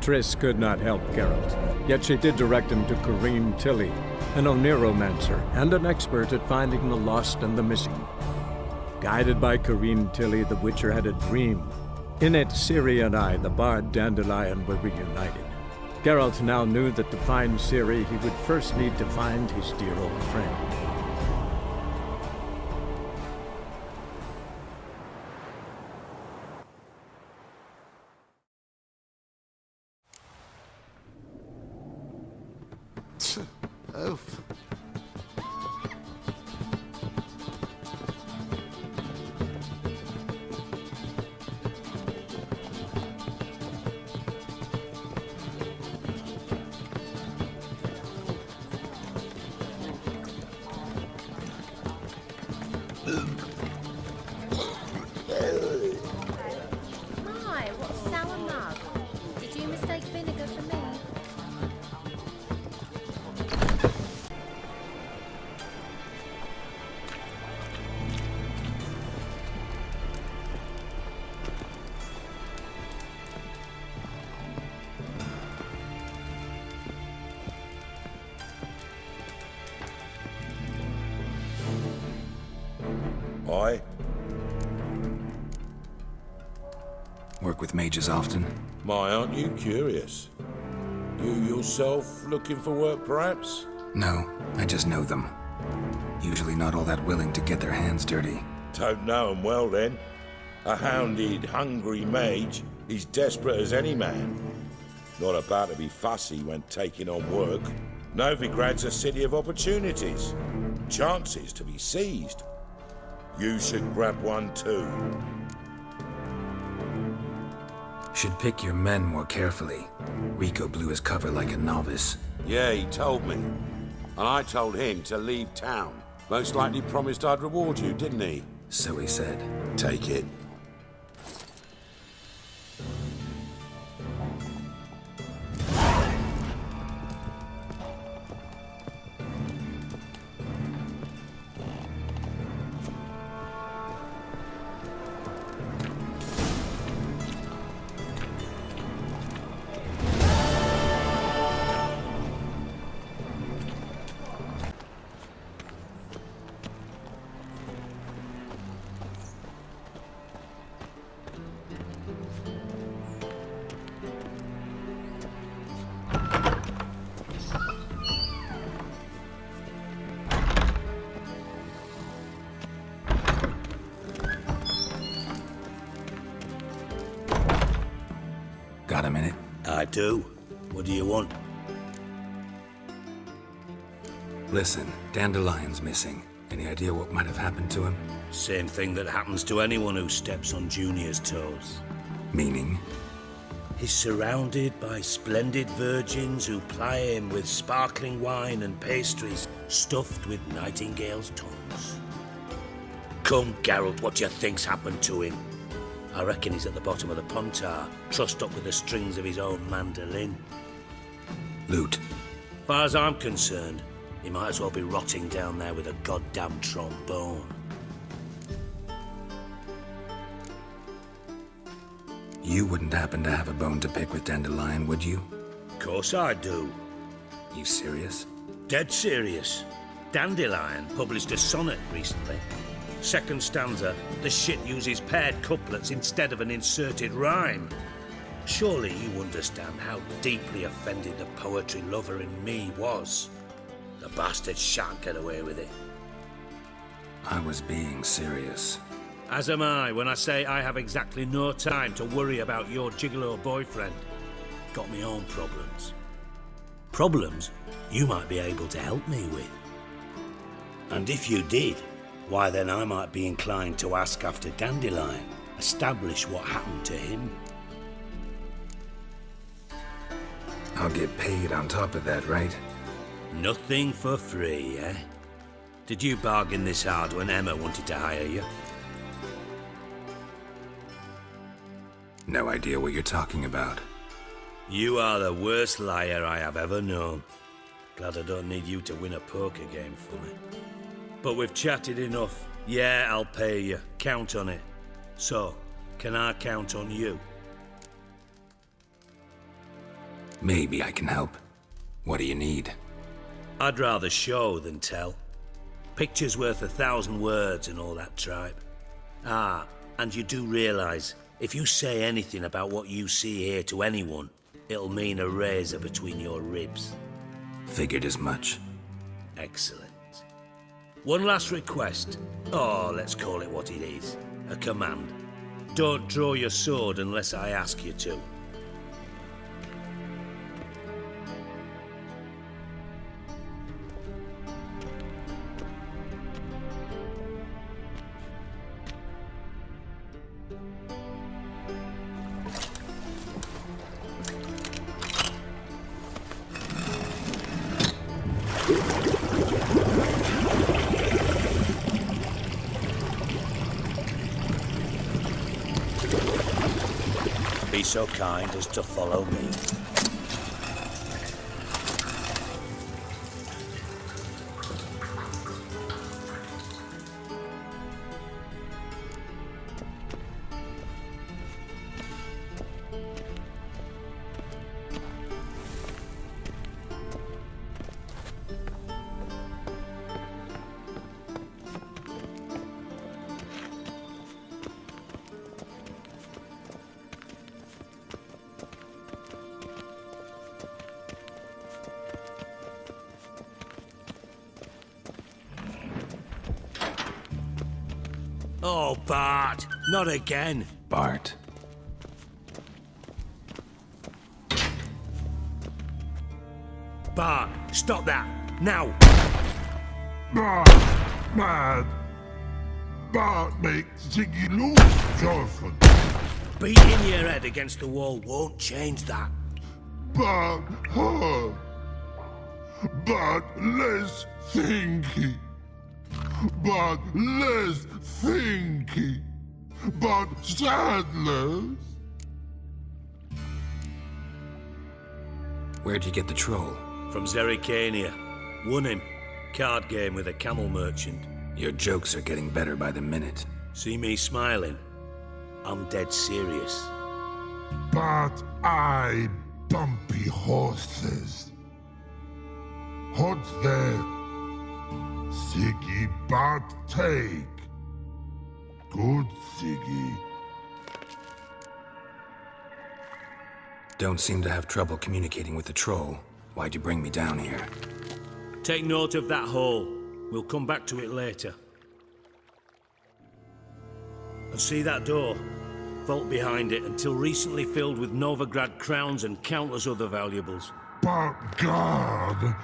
Triss could not help Geralt, yet she did direct him to Corrine Tilly, an Oniromancer and an expert at finding the lost and the missing. Guided by Corrine Tilly, the Witcher had a dream. In it, Ciri and I, the bard Dandelion, were reunited. Geralt now knew that to find Ciri, he would first need to find his dear old friend. Oof. My, what a sour mug. Did you mistake vinegar for me? Aye? Work with mages often? My, aren't you curious? You yourself looking for work, perhaps? No, I just know them. Usually not all that willing to get their hands dirty. Don't know 'em well, then. A hounded, hungry mage is desperate as any man. Not about to be fussy when taking on work. Novigrad's a city of opportunities. Chances to be seized. You should grab one too. Should pick your men more carefully. Rico blew his cover like a novice. Yeah, he told me. And I told him to leave town. Most likely promised I'd reward you, didn't he? So he said. Take it. Got a minute? I do. What do you want? Listen, Dandelion's missing. Any idea what might have happened to him? Same thing that happens to anyone who steps on Junior's toes. Meaning? He's surrounded by splendid virgins who ply him with sparkling wine and pastries stuffed with nightingales' tongues. Come, Geralt, what do you think's happened to him? I reckon he's at the bottom of the Pontar, trussed up with the strings of his own mandolin. Loot. Far as I'm concerned, he might as well be rotting down there with a goddamn trombone. You wouldn't happen to have a bone to pick with Dandelion, would you? Course I do. You serious? Dead serious. Dandelion published a sonnet recently. Second stanza, the shit uses paired couplets instead of an inserted rhyme. Surely you understand how deeply offended the poetry lover in me was. The bastard shan't get away with it. I was being serious. As am I when I say I have exactly no time to worry about your gigolo boyfriend. Got me own problems. Problems you might be able to help me with. And if you did, why then I might be inclined to ask after Dandelion, establish what happened to him. I'll get paid on top of that, right? Nothing for free, eh? Did you bargain this hard when Emma wanted to hire you? No idea what you're talking about. You are the worst liar I have ever known. Glad I don't need you to win a poker game for me. But we've chatted enough. Yeah, I'll pay you. Count on it. So, can I count on you? Maybe I can help. What do you need? I'd rather show than tell. Picture's worth 1,000 words and all that tripe. Ah, and you do realize, if you say anything about what you see here to anyone, it'll mean a razor between your ribs. Figured as much. Excellent. One last request. Oh, let's call it what it is. A command. Don't draw your sword unless I ask you to. Be so kind as to follow me. Oh, Bart, not again. Bart. Bart, stop that, now. Bad. Bart makes Ziggy lose, Jorfin. Beating your head against the wall won't change that. Bart hurt. Bart less thinky. But less thinky, but sadless. Where'd you get the troll? From Zerrikania. Won him. Card game with a camel merchant. Your jokes are getting better by the minute. See me smiling? I'm dead serious. But I bumpy horses. What's there? Siggy but take. Good Siggy. Don't seem to have trouble communicating with the troll. Why'd you bring me down here? Take note of that hole. We'll come back to it later. And see that door? Vault behind it, until recently filled with Novigrad crowns and countless other valuables. But God,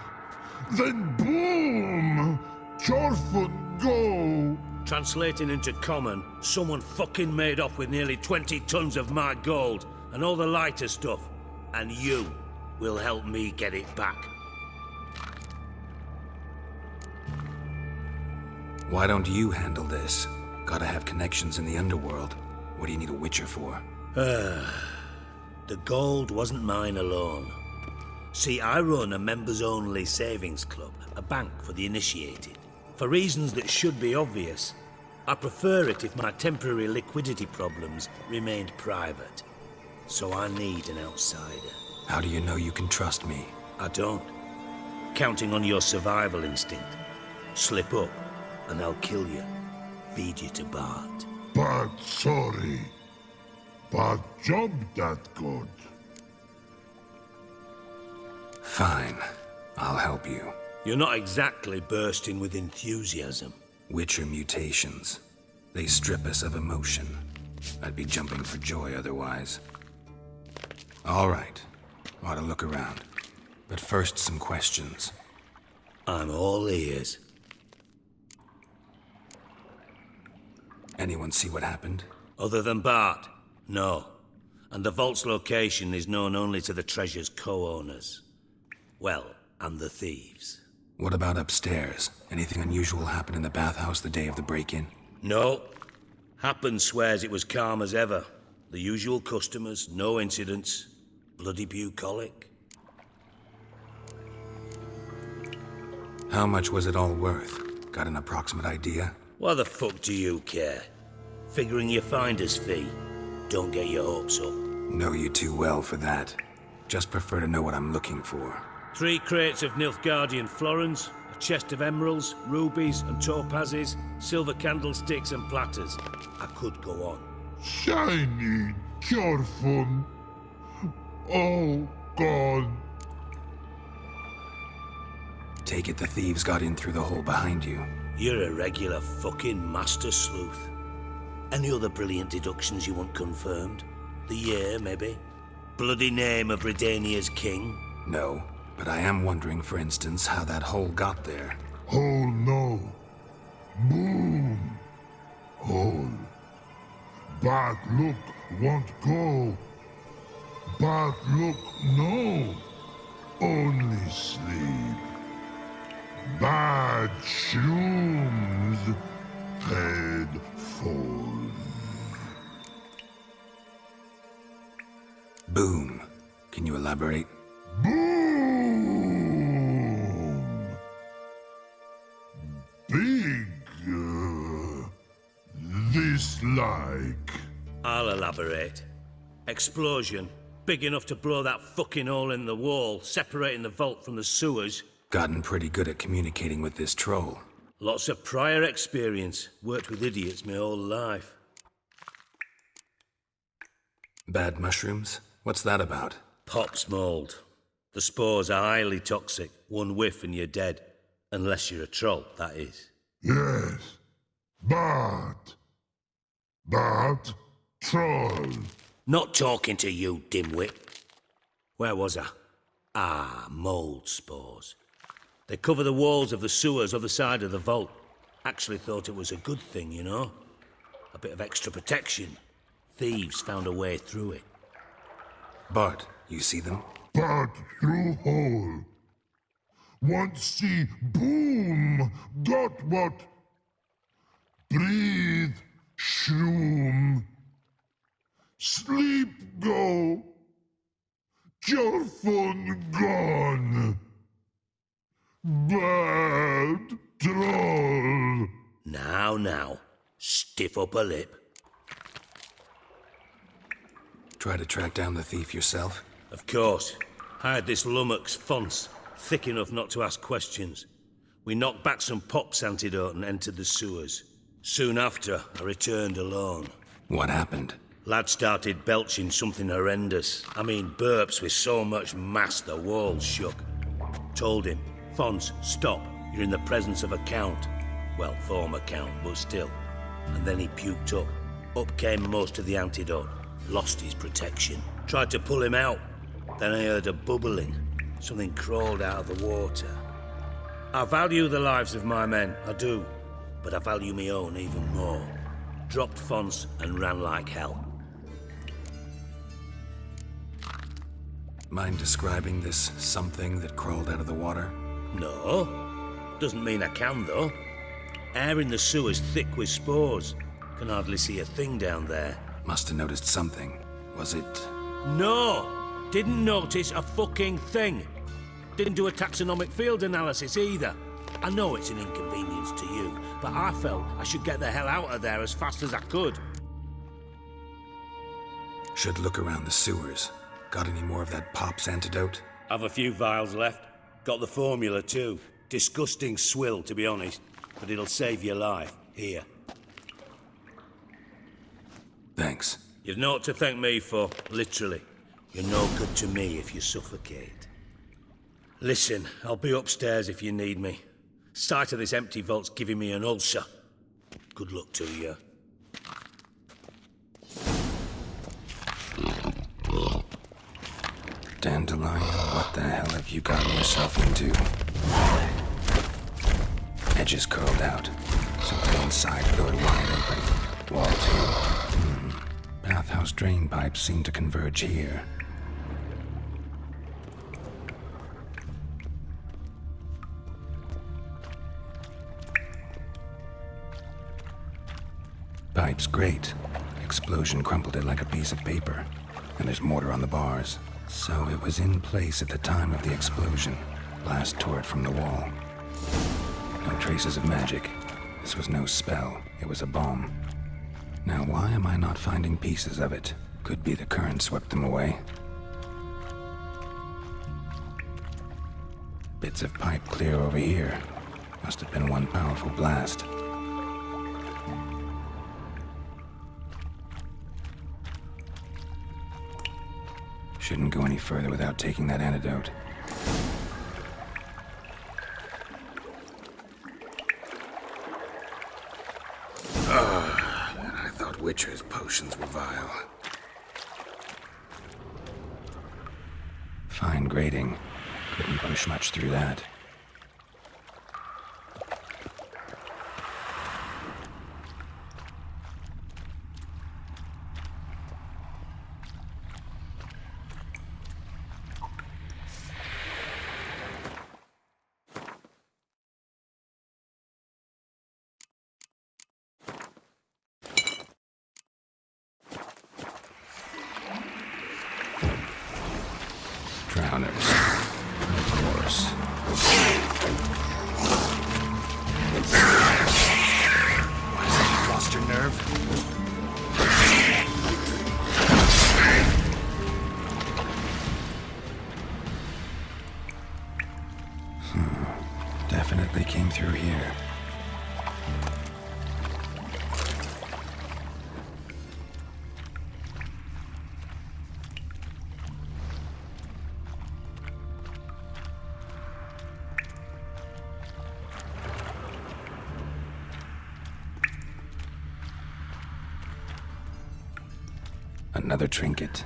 then boom! Jorfin go! Translating into common, someone fucking made off with nearly 20 tons of my gold and all the lighter stuff. And you will help me get it back. Why don't you handle this? Gotta have connections in the underworld. What do you need a witcher for? The gold wasn't mine alone. See, I run a members-only savings club, a bank for the initiated. For reasons that should be obvious, I prefer it if my temporary liquidity problems remained private. So I need an outsider. How do you know you can trust me? I don't. Counting on your survival instinct. Slip up, and I'll kill you. Feed you to Bart. But sorry. But job that good. Fine. I'll help you. You're not exactly bursting with enthusiasm. Witcher mutations. They strip us of emotion. I'd be jumping for joy otherwise. All right. Ought to look around. But first, some questions. I'm all ears. Anyone see what happened? Other than Bart? No. And the vault's location is known only to the treasure's co-owners. Well, and the thieves. What about upstairs? Anything unusual happen in the bathhouse the day of the break-in? No. Happen swears it was calm as ever. The usual customers, no incidents. Bloody bucolic. How much was it all worth? Got an approximate idea? Why the fuck do you care? Figuring your finder's fee. Don't get your hopes up. Know you too well for that. just prefer to know what I'm looking for. 3 crates of Nilfgaardian florins, a chest of emeralds, rubies and topazes, silver candlesticks and platters. I could go on. Shiny Jorfun. Oh, God. Take it the thieves got in through the hole behind you. You're a regular fucking master sleuth. Any other brilliant deductions you want confirmed? The year, maybe? Bloody name of Redania's king? No, but I am wondering, for instance, how that hole got there. Hole no. Boom. Hole. Bad look won't go. Bad look no. Only sleep. Bad shrooms. Head fall. Boom. Can you elaborate? Boom! Big. This like. I'll elaborate. Explosion. Big enough to blow that fucking hole in the wall, separating the vault from the sewers. Gotten pretty good at communicating with this troll. Lots of prior experience. Worked with idiots my whole life. Bad mushrooms? What's that about? Pops mold. The spores are highly toxic. One whiff and you're dead. Unless you're a troll, that is. Yes. Bad. Bad troll. Not talking to you, dimwit. Where was I? Ah, mold spores. They cover the walls of the sewers other side of the vault. Actually thought it was a good thing, you know? A bit of extra protection. Thieves found a way through it. Bart, you see them? Bad through hole. Want see boom. Got what? Breathe. Shroom. Sleep go. Your phone gone. Bad troll. Now. Stiff up a lip. Try to track down the thief yourself? Of course. Hired this lummox Fons, thick enough not to ask questions. We knocked back some Pop's antidote and entered the sewers. Soon after, I returned alone. What happened? Lad started belching something horrendous. I mean, burps with so much mass the walls shook. Told him, Fons, stop. You're in the presence of a count. Well, former count, but still. And then he puked up. Up came most of the antidote. Lost his protection. Tried to pull him out. Then I heard a bubbling. Something crawled out of the water. I value the lives of my men, I do. But I value my own even more. Dropped Fons and ran like hell. Mind describing this something that crawled out of the water? No. Doesn't mean I can, though. Air in the sewer's thick with spores. Can hardly see a thing down there. Must have noticed something. Was it... No! Didn't notice a fucking thing. Didn't do a taxonomic field analysis either. I know it's an inconvenience to you, but I felt I should get the hell out of there as fast as I could. Should look around the sewers. Got any more of that Pop's antidote? I've a few vials left. Got the formula too. Disgusting swill, to be honest. But it'll save your life. Here. Thanks. You've naught to thank me for, literally. You're no good to me if you suffocate. Listen, I'll be upstairs if you need me. Sight of this empty vault's giving me an ulcer. Good luck to you. Dandelion, what the hell have you gotten yourself into? Edges curled out. Something inside blew it wide open. Wall too. Bathhouse drain pipes seem to converge here. Pipe's great. Explosion crumpled it like a piece of paper. And there's mortar on the bars. So it was in place at the time of the explosion. Blast tore it from the wall. No traces of magic. This was no spell. It was a bomb. Now why am I not finding pieces of it? Could be the current swept them away. Bits of pipe clear over here. Must have been one powerful blast. Shouldn't go any further without taking that antidote. And I thought Witcher's potions were vile. Fine grading. Couldn't push much through that. Drowners. Of course. Why has he lost your nerve? Definitely came through here. Another trinket.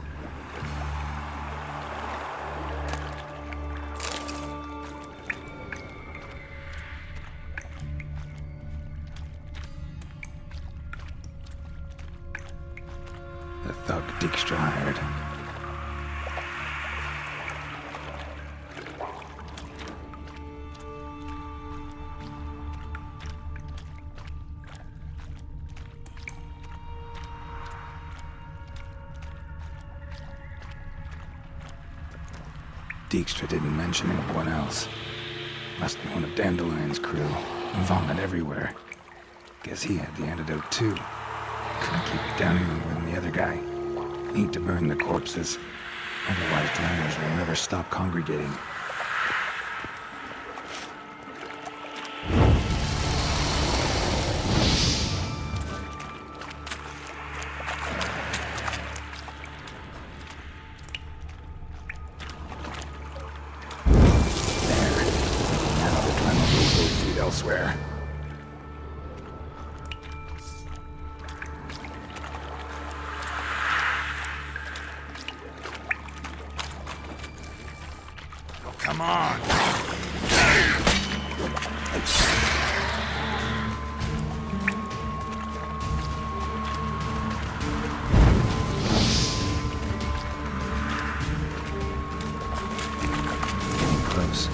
The thug Dijkstra hired. Dijkstra didn't mention anyone else. Must be one of Dandelion's crew. Vomit everywhere. Guess he had the antidote too. Couldn't keep it down any more than the other guy. Need to burn the corpses. Otherwise, drowners will never stop congregating. Elsewhere. Come on. Getting close.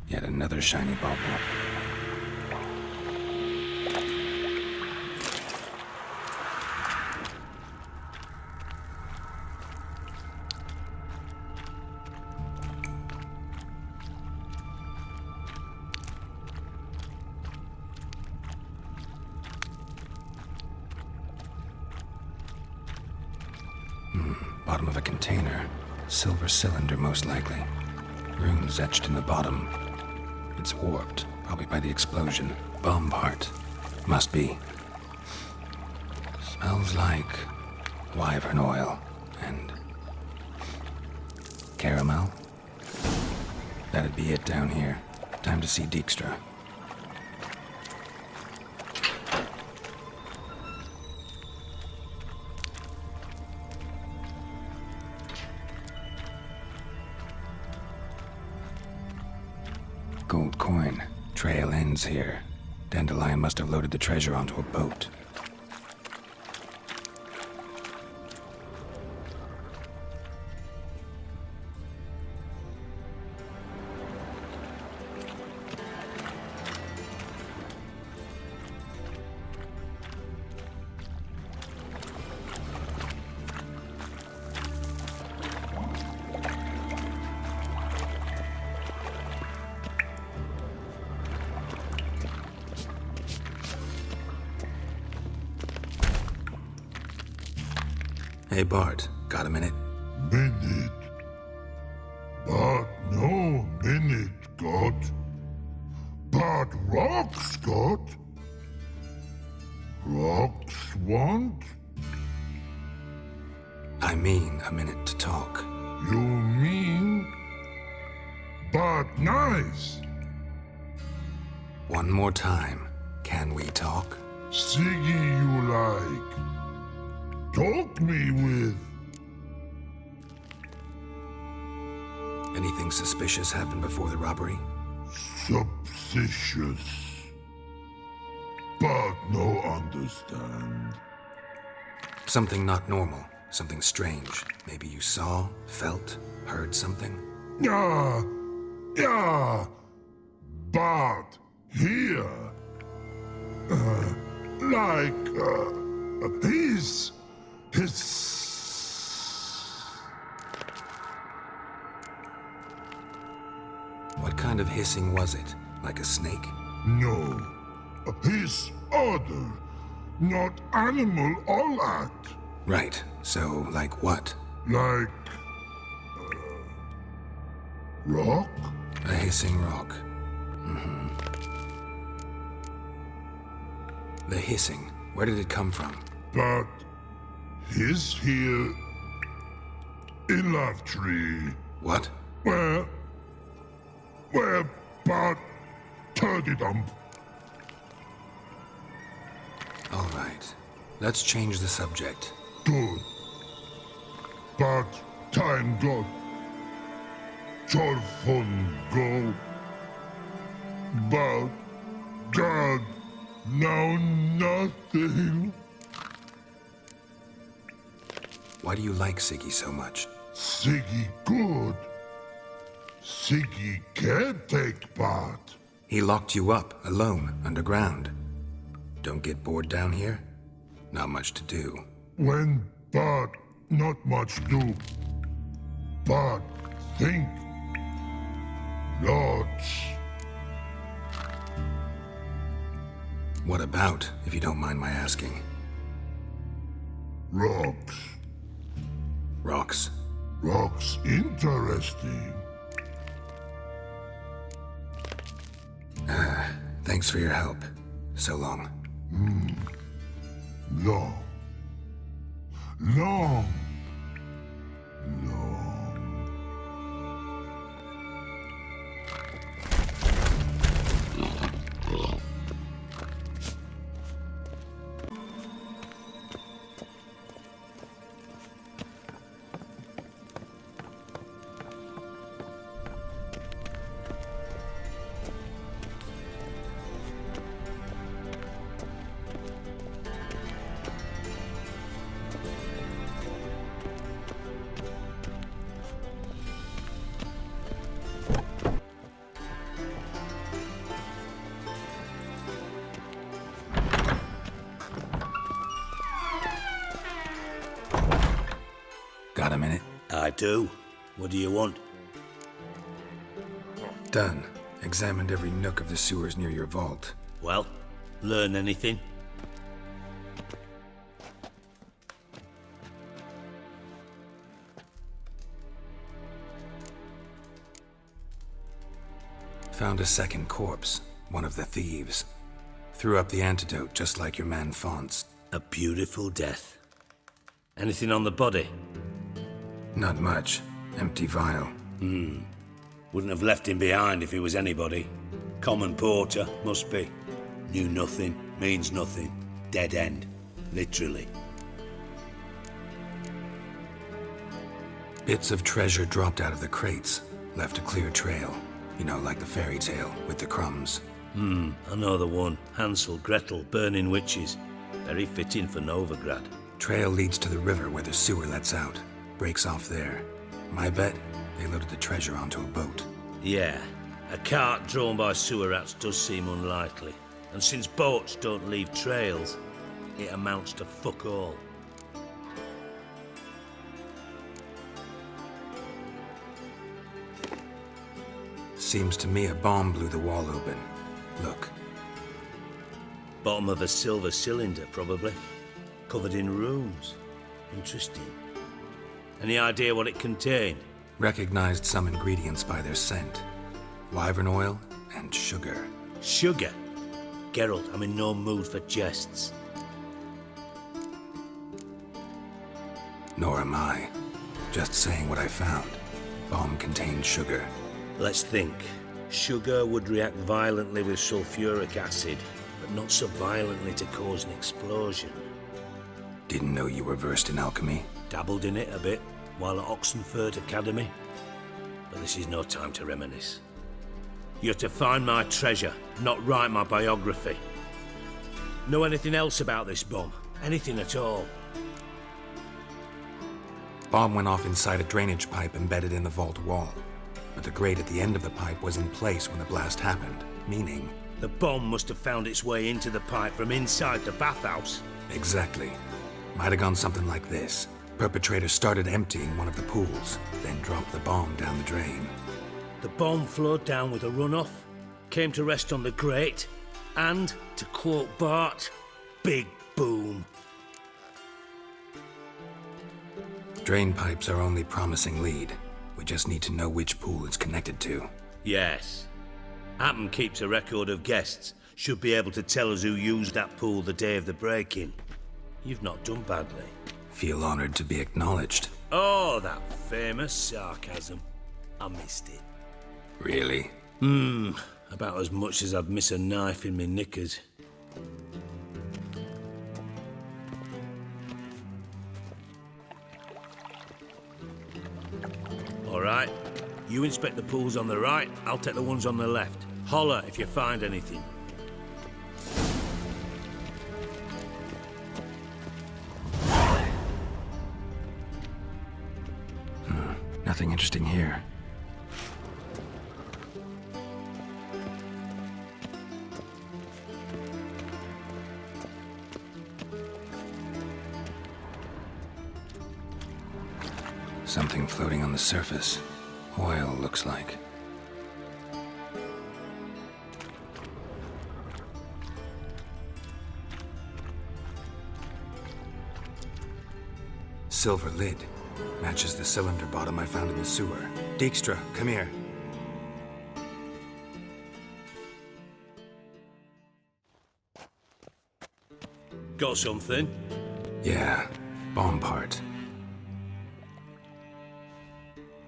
Yet another shiny bauble. Bottom of a container. Silver cylinder, most likely. Runes etched in the bottom. It's warped, probably by the explosion. Bomb part. Must be. Smells like wyvern oil and caramel. That'd be it down here. Time to see Dijkstra. Gold coin. Trail ends here. Dandelion must have loaded the treasure onto a boat. Hey Bart, got a minute? Minute. But no minute got. But rocks got. Rocks want? I mean a minute to talk. You mean? But nice. One more time. Can we talk? Siggy you like. Talk me with. Anything suspicious happened before the robbery? Suspicious. But no understand. Something not normal. Something strange. Maybe you saw, felt, heard something? Yeah. But here. His. What kind of hissing was it? Like a snake? No. His other. Not animal all at. Right. So, like what? Like. Rock? A hissing rock. The hissing. Where did it come from? But. His here. In Love Tree. What? Where but turdy dump. All right. Let's change the subject. Good. But time got. Jorfun go. But God, now nothing. Why do you like Siggy so much? Siggy good. Siggy can't take part. He locked you up, alone, underground. Don't get bored down here? Not much to do. When but not much do. But think. Lots. What about, if you don't mind my asking? Rocks. Rocks? Rocks interesting. Thanks for your help. So long. Long. Long. Long. Got a minute? I do. What do you want? Done. Examined every nook of the sewers near your vault. Well, learn anything? Found a second corpse. One of the thieves. Threw up the antidote just like your man Fonz. A beautiful death. Anything on the body? Not much. Empty vial. Wouldn't have left him behind if he was anybody. Common porter, must be. Knew nothing, means nothing. Dead end. Literally. Bits of treasure dropped out of the crates. Left a clear trail. You know, like the fairy tale, with the crumbs. I know the one. Hansel, Gretel, burning witches. Very fitting for Novigrad. Trail leads to the river where the sewer lets out. Breaks off there. My bet, they loaded the treasure onto a boat. Yeah, a cart drawn by sewer rats does seem unlikely. And since boats don't leave trails, it amounts to fuck all. Seems to me a bomb blew the wall open. Look. Bottom of a silver cylinder, probably. Covered in runes. Interesting. Any idea what it contained? Recognized some ingredients by their scent. Wyvern oil and sugar. Sugar? Geralt, I'm in no mood for jests. Nor am I. Just saying what I found. Bomb contained sugar. Let's think. Sugar would react violently with sulfuric acid, but not so violently to cause an explosion. Didn't know you were versed in alchemy. Dabbled in it a bit while at Oxenford Academy. But this is no time to reminisce. You're to find my treasure, not write my biography. Know anything else about this bomb? Anything at all? Bomb went off inside a drainage pipe embedded in the vault wall. But the grate at the end of the pipe was in place when the blast happened, meaning... The bomb must have found its way into the pipe from inside the bathhouse. Exactly. Might have gone something like this. Perpetrator started emptying one of the pools, then dropped the bomb down the drain. The bomb flowed down with a runoff, came to rest on the grate, and, to quote Bart, big boom. Drain pipes are only promising lead. We just need to know which pool it's connected to. Yes. Happen keeps a record of guests. Should be able to tell us who used that pool the day of the break-in. You've not done badly. Feel honored to be acknowledged. Oh, that famous sarcasm. I missed it. Really? About as much as I'd miss a knife in me knickers. All right. You inspect the pools on the right, I'll take the ones on the left. Holler if you find anything. Nothing interesting here. Something floating on the surface. Oil, looks like. Silver lid. Matches the cylinder bottom I found in the sewer. Dijkstra, come here. Got something? Yeah, bomb part.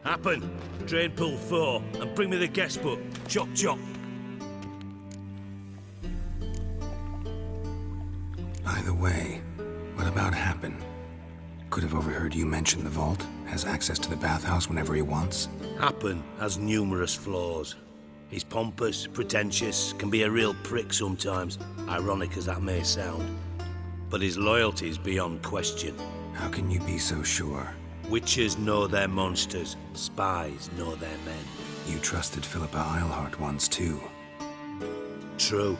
Happen. Drain pool 4, and bring me the guest book. Chop chop. By the way, what about Happen? Could have overheard you mention the vault. Has access to the bathhouse whenever he wants. Happen has numerous flaws. He's pompous, pretentious, can be a real prick sometimes, ironic as that may sound. But his loyalty's beyond question. How can you be so sure? Witches know their monsters, spies know their men. You trusted Philippa Eilhart once too. True.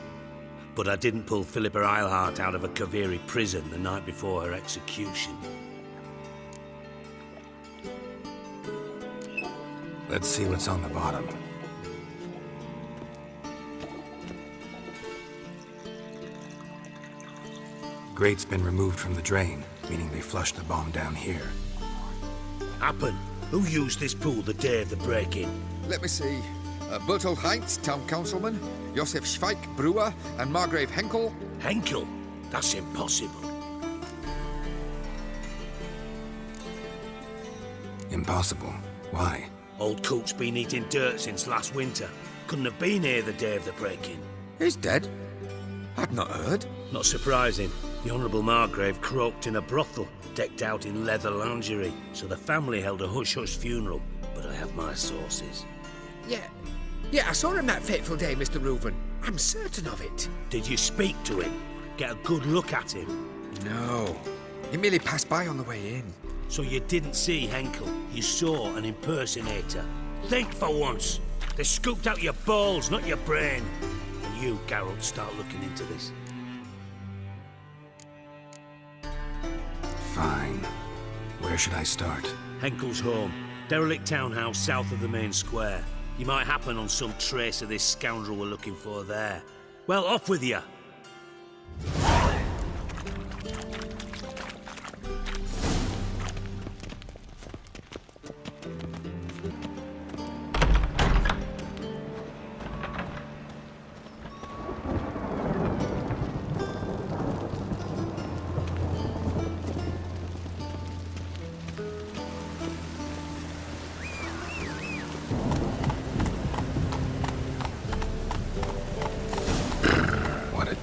But I didn't pull Philippa Eilhart out of a Kaviri prison the night before her execution. Let's see what's on the bottom. Grate's been removed from the drain, meaning they flushed the bomb down here. Happen. Who used this pool the day of the break-in? Let me see. Bertold Heinz, town councilman, Josef Schweik, brewer, and Margrave Henkel. Henkel? That's impossible. Impossible. Why? Old Coot's been eating dirt since last winter. Couldn't have been here the day of the break-in. He's dead? I'd not heard. Not surprising. The Honourable Margrave croaked in a brothel, decked out in leather lingerie, so the family held a hush-hush funeral. But I have my sources. Yeah, I saw him that fateful day, Mr. Reuven. I'm certain of it. Did you speak to him? Get a good look at him? No. He merely passed by on the way in. So you didn't see Henkel, you saw an impersonator. Think for once. They scooped out your balls, not your brain. And you, Geralt, start looking into this. Fine. Where should I start? Henkel's home. Derelict townhouse south of the main square. You might happen on some trace of this scoundrel we're looking for there. Well, off with you.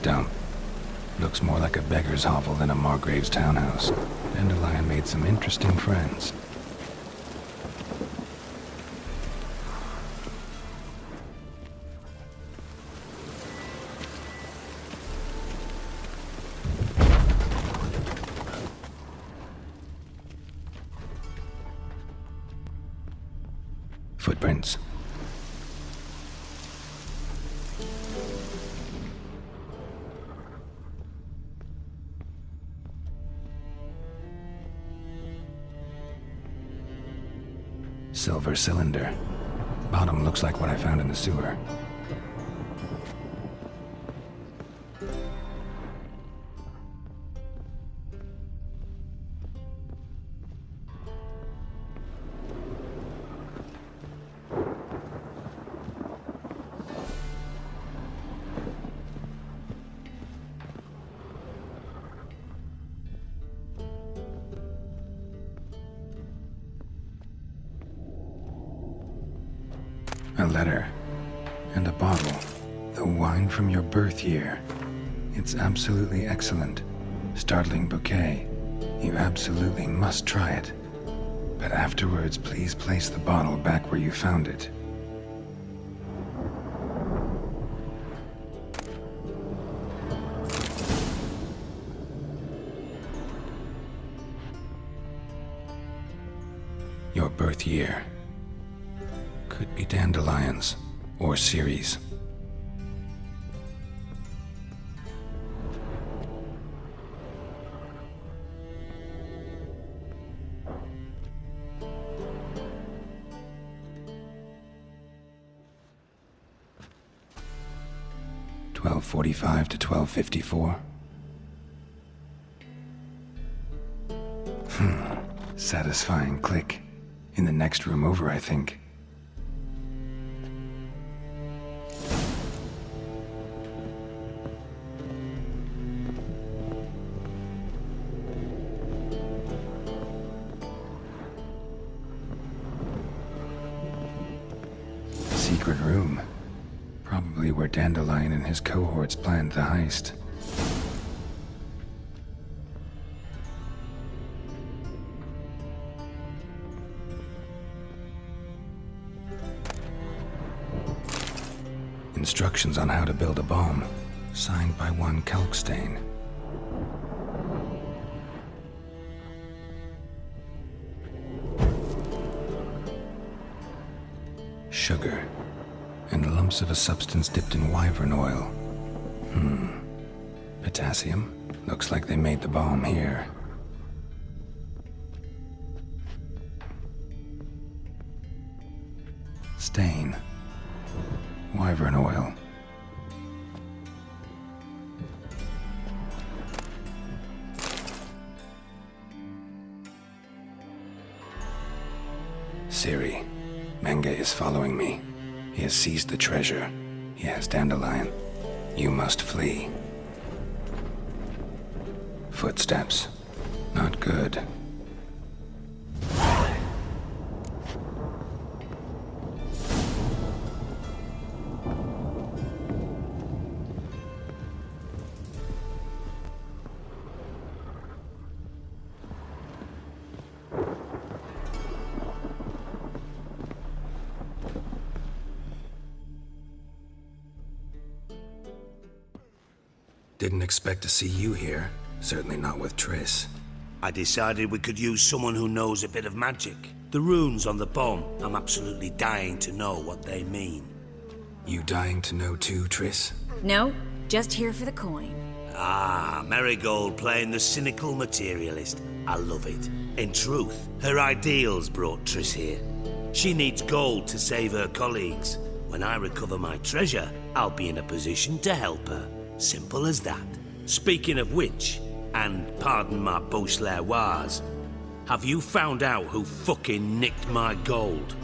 Don't. Looks more like a beggar's hovel than a Margrave's townhouse. Dandelion made some interesting friends. Footprints. Silver cylinder. Bottom looks like what I found in the sewer. A letter. And a bottle. The wine from your birth year. It's absolutely excellent. Startling bouquet. You absolutely must try it. But afterwards, please place the bottle back where you found it. Your birth year. Could be dandelions, or Ceres. $12:45 to $12:54. Satisfying click. In the next room over, I think. Secret room. Probably where Dandelion and his cohorts planned the heist. Instructions on how to build a bomb, signed by one Kalkstain. Sugar, and lumps of a substance dipped in wyvern oil. Potassium. Looks like they made the bomb here. Stain. Wyvern oil. Siri, Menge is following me. He has seized the treasure. He has Dandelion. You must flee. Footsteps. Not good. Didn't expect to see you here. Certainly not with Triss. I decided we could use someone who knows a bit of magic. The runes on the bomb, I'm absolutely dying to know what they mean. You dying to know too, Triss? No, just here for the coin. Ah, Marigold playing the cynical materialist. I love it. In truth, her ideals brought Triss here. She needs gold to save her colleagues. When I recover my treasure, I'll be in a position to help her. Simple as that. Speaking of which, and pardon my Beauclervois, have you found out who fucking nicked my gold?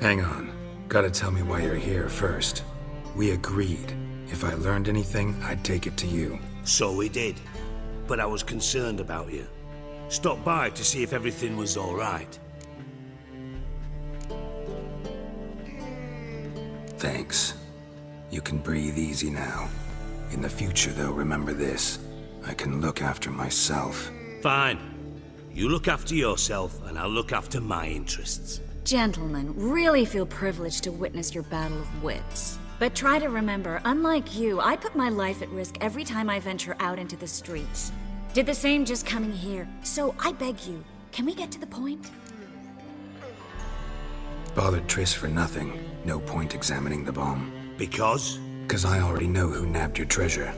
Hang on. Gotta tell me why you're here first. We agreed. If I learned anything, I'd take it to you. So we did. But I was concerned about you. Stopped by to see if everything was all right. Thanks. You can breathe easy now. In the future, though, remember this. I can look after myself. Fine. You look after yourself, and I'll look after my interests. Gentlemen, really feel privileged to witness your battle of wits. But try to remember, unlike you, I put my life at risk every time I venture out into the streets. Did the same just coming here. So I beg you, can we get to the point? Bothered Triss for nothing. No point examining the bomb. Because? 'Cause I already know who nabbed your treasure.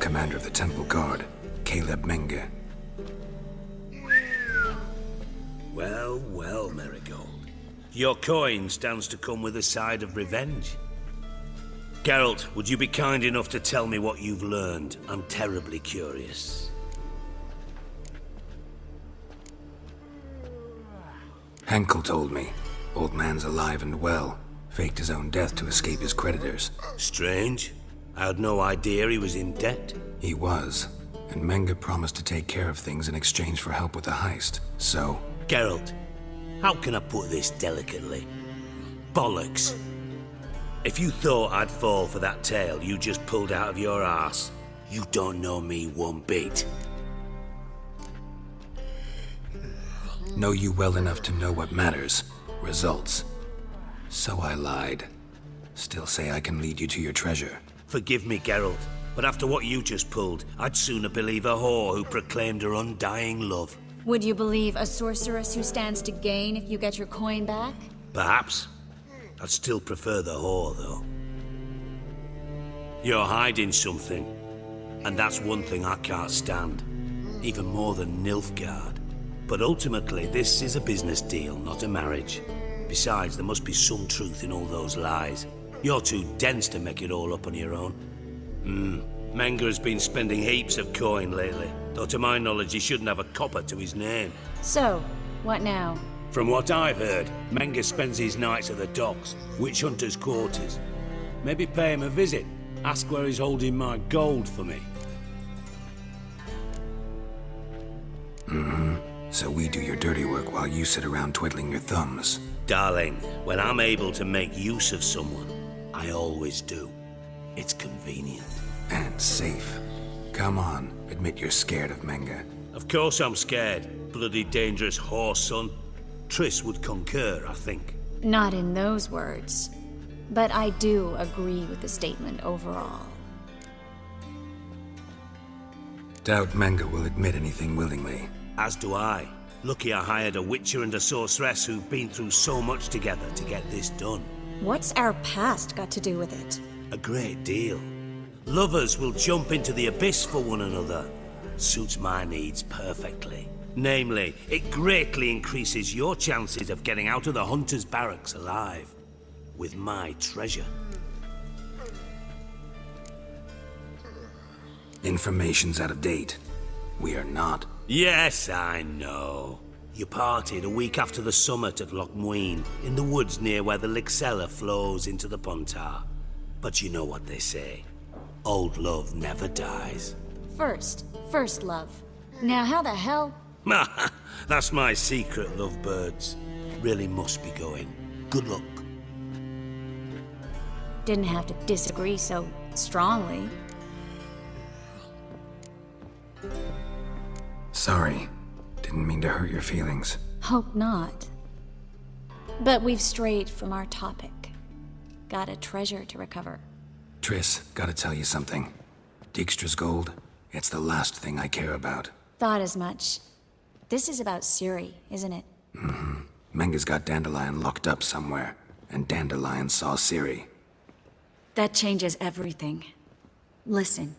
Commander of the Temple Guard, Caleb Menge. Well, well, Marigold. Your coin stands to come with a side of revenge. Geralt, would you be kind enough to tell me what you've learned? I'm terribly curious. Henkel told me. Old man's alive and well. Faked his own death to escape his creditors. Strange. I had no idea he was in debt. He was. And Menge promised to take care of things in exchange for help with the heist. So... Geralt, how can I put this delicately? Bollocks. If you thought I'd fall for that tale you just pulled out of your arse, you don't know me one bit. Know you well enough to know what matters. Results. So I lied. Still say I can lead you to your treasure. Forgive me, Geralt, but after what you just pulled, I'd sooner believe a whore who proclaimed her undying love. Would you believe a sorceress who stands to gain if you get your coin back? Perhaps. I'd still prefer the whore, though. You're hiding something, and that's one thing I can't stand. Even more than Nilfgaard. But ultimately, this is a business deal, not a marriage. Besides, there must be some truth in all those lies. You're too dense to make it all up on your own. Menge has been spending heaps of coin lately, though to my knowledge he shouldn't have a copper to his name. So, what now? From what I've heard, Menge spends his nights at the docks, witch hunters' quarters. Maybe pay him a visit, ask where he's holding my gold for me. So we do your dirty work while you sit around twiddling your thumbs. Darling, when I'm able to make use of someone, I always do. It's convenient. And safe. Come on, admit you're scared of Menge. Of course I'm scared. Bloody dangerous whore, son. Triss would concur, I think. Not in those words. But I do agree with the statement overall. Doubt Menge will admit anything willingly. As do I. Lucky I hired a witcher and a sorceress who've been through so much together to get this done. What's our past got to do with it? A great deal. Lovers will jump into the abyss for one another. Suits my needs perfectly. Namely, it greatly increases your chances of getting out of the hunter's barracks alive. With my treasure. Information's out of date. We are not. Yes, I know. You parted a week after the summit at Loch Muine, in the woods near where the Lixella flows into the Pontar. But you know what they say. Old love never dies. First love. Now how the hell? That's my secret, lovebirds. Really must be going. Good luck. Didn't have to disagree so strongly. Sorry. Didn't mean to hurt your feelings. Hope not. But we've strayed from our topic. Got a treasure to recover. Triss, gotta tell you something. Dijkstra's gold, it's the last thing I care about. Thought as much. This is about Ciri, isn't it? Menge's got Dandelion locked up somewhere, and Dandelion saw Ciri. That changes everything. Listen,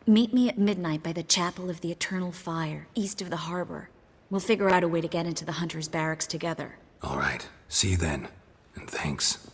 meet me at midnight by the Chapel of the Eternal Fire, east of the harbor. We'll figure out a way to get into the Hunter's barracks together. All right, see you then, and thanks.